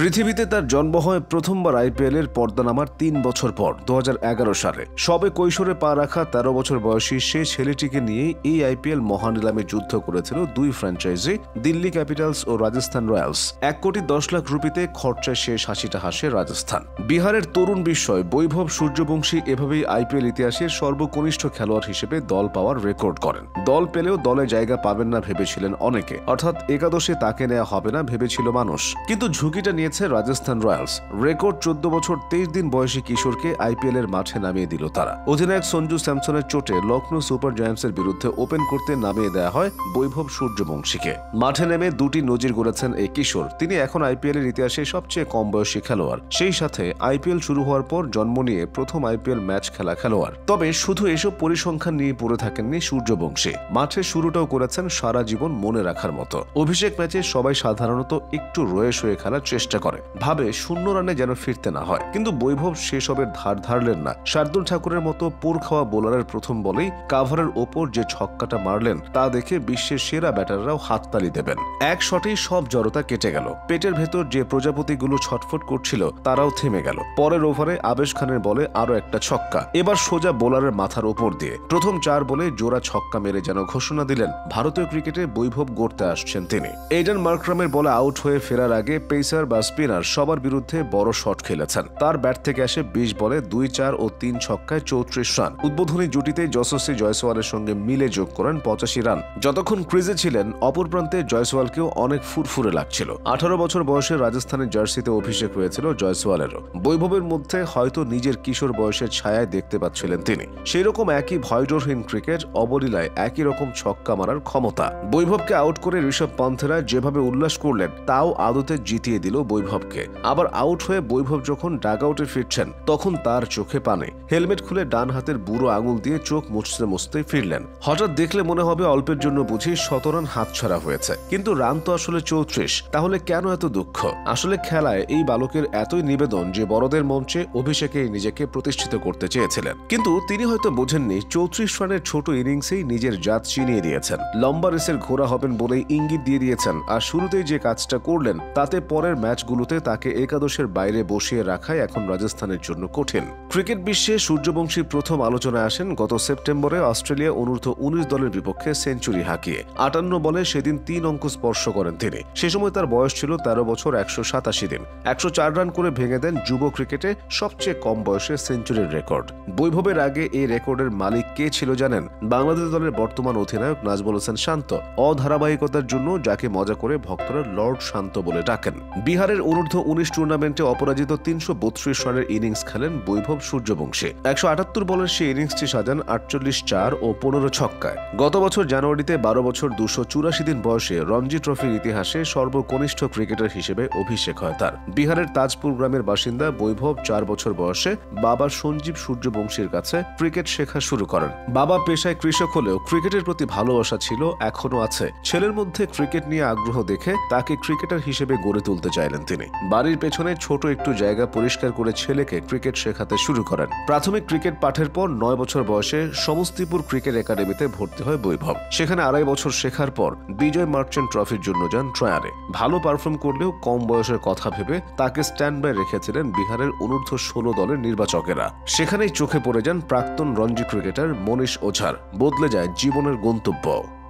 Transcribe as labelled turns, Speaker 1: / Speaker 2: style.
Speaker 1: পৃথিবীতে তার জন্ম হয় প্রথমবার আইপিএলের পর্দা নামার ৩ বছর পর ২০১১ সালে। সবে কৈশোরে পা রাখা ১৩ বছর বয়সী সে ছেলেটিকে নিয়ে এই আইপিএল মহানিলামে যুদ্ধ করেছিল দুই ফ্র্যাঞ্চাইজি, দিল্লি ক্যাপিটালস ও রাজস্থান রয়্যালস। ১,১০,০০,০০০ রুপিতে খরচায় শেষ হাসিটা হাসে রাজস্থান। বিহারের তরুণ বিস্ময় বৈভব সূর্যবংশী এভাবেই আইপিএল ইতিহাসের সর্বকনিষ্ঠ খেলোয়াড় হিসেবে দল পাওয়ার রেকর্ড করেন। দল পেলেও দলে জায়গা পাবেন না ভেবেছিলেন অনেকে, অর্থাৎ একাদশে তাকে নেওয়া হবে না ভেবেছিল মানুষ। কিন্তু ঝুঁকিটা নিয়েছে রাজস্থান রয়্যালস। রেকর্ড ১৪ বছর ২৩ দিন বয়সী কিশোরকে আইপিএল এর মাঠে নামিয়ে দিল তারা। অধিনায়ক সঞ্জু স্যামসনের চোটে লখনৌ সুপার জায়ান্টসের বিরুদ্ধে ওপেন করতে নামিয়ে দেওয়া হয় বৈভব সূর্যবংশীকে। মাঠে নেমে দুটি নজির গড়েছেন এই কিশোর। তিনি এখন আইপিএল এর ইতিহাসে সবচেয়ে কম বয়সী খেলোয়াড়, সেই সাথে আইপিএল শুরু হওয়ার পর জন্ম নিয়ে প্রথম আইপিএল ম্যাচ খেলা খেলোয়াড়। তবে শুধু এসব পরিসংখ্যান নিয়ে পড়ে থাকেননি সূর্যবংশী। মাঠে শুরুটাও করেছেন সারা জীবন মনে রাখার মতো। অভিষেক ম্যাচে সবাই সাধারণত একটু রয়ে সয়ে খেলার চেষ্টা করে, ভাবে 0 রানে যেন ফিরতে না হয়। কিন্তু বৈভব সেসবের ধার ধারলেন না। শার্দুল ঠাকুরের মতো পোর খাওয়া বোলারের প্রথম বলেই কাভারের ওপর যে ছক্কাটা মারলেন তা দেখে বিশ্বের সেরা ব্যাটাররাও হাততালি দেবেন। এক শটেই সব জড়তা কেটে গেল। পেটের ভেতর যে প্রজাপতিগুলো ছটফট করছিল তারাও থেমে গেল। পরের ওভারে আবেশ খানের বলে আরো একটা ছক্কা, এবার সোজা বোলারের মাথার ওপর দিয়ে। প্রথম 4 বলে জোড়া ছক্কা মেরে যেন ঘোষণা দিলেন ভারতীয় ক্রিকেটে বৈভব গড়তে আসছেন তিনি। এইডেন মার্করামের বলে আউট হয়ে ফেরার আগে পেসার বা স্পিনার সবার বিরুদ্ধে বড় শট খেলেছেন। তার ব্যাট থেকে আসে ২০ বলে ২, ৪ ও ৩ ছক্কায় ৩৪ রান। উদ্বোধনী জুটিতে যশস্বী জয়সওয়ালের সঙ্গে মিলে যোগ করেন ৮৫ রান। যতক্ষণ ক্রিজে ছিলেন অপর প্রান্তে জয়সওয়ালকেও অনেক ফুরফুরে লাগছিল। ১৮ বছর বয়সে রাজস্থানের জার্সিতে অভিষেক হয়েছিল জয়সওয়ালেরও। বৈভবের মধ্যে হয়তো নিজের কিশোর বয়সের ছায়ায় দেখতে পাচ্ছিলেন তিনি। সেই রকম একই ভয়ডরহীন ক্রিকেট, অবলীলায় একই রকম ছক্কা মারার ক্ষমতা। বৈভবকে আউট করে ঋষভ পান্থেরা যেভাবে উল্লাস করলেন তাও আদতে জিতিয়ে দিল বৈভবকে। আবার আউট হয়ে বৈভব যখন ডাগ আউটে ফিরছেন তখন তার চোখে পানি। হেলমেট খুলে ডান হাতের বুড়ো আঙুল দিয়ে চোখ মুছতে মুছতে ফিরলেন। হঠাৎ দেখলে মনে হবে অল্পের জন্য বুঝি ১৭ রান হাতছাড়া হয়েছে, কিন্তু রান তো আসলে ৩৪। তাহলে কেন এত দুঃখ? আসলে খেলায় এই বালকের এতই নিবেদন যে বড়দের মঞ্চে অভিষেকেই নিজেকে প্রতিষ্ঠিত করতে চেয়েছিলেন। কিন্তু তিনি হয়তো বোঝেননি ৩৪ রানের ছোট ইনিংসেই নিজের জাত চিনিয়ে দিয়েছেন। লম্বা রেসের ঘোড়া হবেন বলেই ইঙ্গিত দিয়ে দিয়েছেন। আর শুরুতেই যে কাজটা করলেন তাতে পরের ম্যাচগুলোতে তাকে একাদশের বাইরে বসিয়ে রাখাই এখন রাজস্থানের জন্য কঠিন। ক্রিকেট বিশ্বে সূর্যবংশী প্রথম আলোচনায় আসেন গত সেপ্টেম্বরে অস্ট্রেলিয়া অনূর্ধ্ব-১৯ দলের বিপক্ষে সেঞ্চুরি হাঁকিয়ে। ৫৮ বলে সেদিন ৩ অঙ্ক স্পর্শ করেন তিনি। সে সময় তার বয়স ছিল ১৩ বছর ১৮৭ দিন। ১০৪ রান করে ভেঙে দেন যুব ক্রিকেটে সবচেয়ে কম বয়সে সেঞ্চুরির রেকর্ড। বৈভবের আগে এই রেকর্ডের মালিক কে ছিল জানেন? বাংলাদেশ দলের বর্তমান অধিনায়ক নাজমুল হোসেন শান্ত। অধারাবাহিকতার জন্য যাকে মজা করে ভক্তরা লর্ড শান্ত বলে ডাকেন। বিহারের অনূর্ধ্ব-১৯ টুর্নামেন্টে অপরাজিত ৩৩২ রানের ইনিংস খেলেন বৈভব সূর্যবংশী। ১৭৮ বলের সেই ইনিংসটি সাজান ৪৮ চার ও ১৫ ছক্কায়। গত বছর জানুয়ারিতে ১২ বছর ২৮৪ দিন বয়সে রঞ্জি ট্রফির ইতিহাসে সর্বকনিষ্ঠ ক্রিকেটার হিসেবে অভিষেক হয় তার। বিহারের তাজপুর গ্রামের বাসিন্দা বৈভব ৪ বছর বয়সে বাবা সঞ্জীব সূর্যবংশীর কাছে ক্রিকেট শেখা শুরু করেন। বাবা পেশায় কৃষক হলেও ক্রিকেটের প্রতি ভালোবাসা ছিল, এখনো আছে। ছেলের মধ্যে ক্রিকেট নিয়ে আগ্রহ দেখে তাকে ক্রিকেটার হিসেবে গড়ে তুলতে চাইলেন তিনি। বাড়ির পেছনে ছোট একটু জায়গা পরিষ্কার করে ছেলেকে ক্রিকেট শেখাতে শুরু করেন। প্রাথমিক ক্রিকেট পাঠের পর ৯ বছর বয়সে সমস্তিপুর ক্রিকেট একাডেমিতে ভর্তি হয় বৈভব। সেখানে ২.৫ বছর শেখার পর বিজয় মার্চেন্ট ট্রফির জন্য যান ট্রায়ালে। ভালো পারফর্ম করলেও কম বয়সের কথা ভেবে তাকে স্ট্যান্ড বাই রেখেছিলেন বিহারের অনূর্ধ্ব-১৬ দলের নির্বাচকেরা। সেখানেই চোখে পড়ে যান প্রাক্তন রঞ্জি ক্রিকেটার মনীষ ওঝার। বদলে যায় জীবনের গন্তব্য।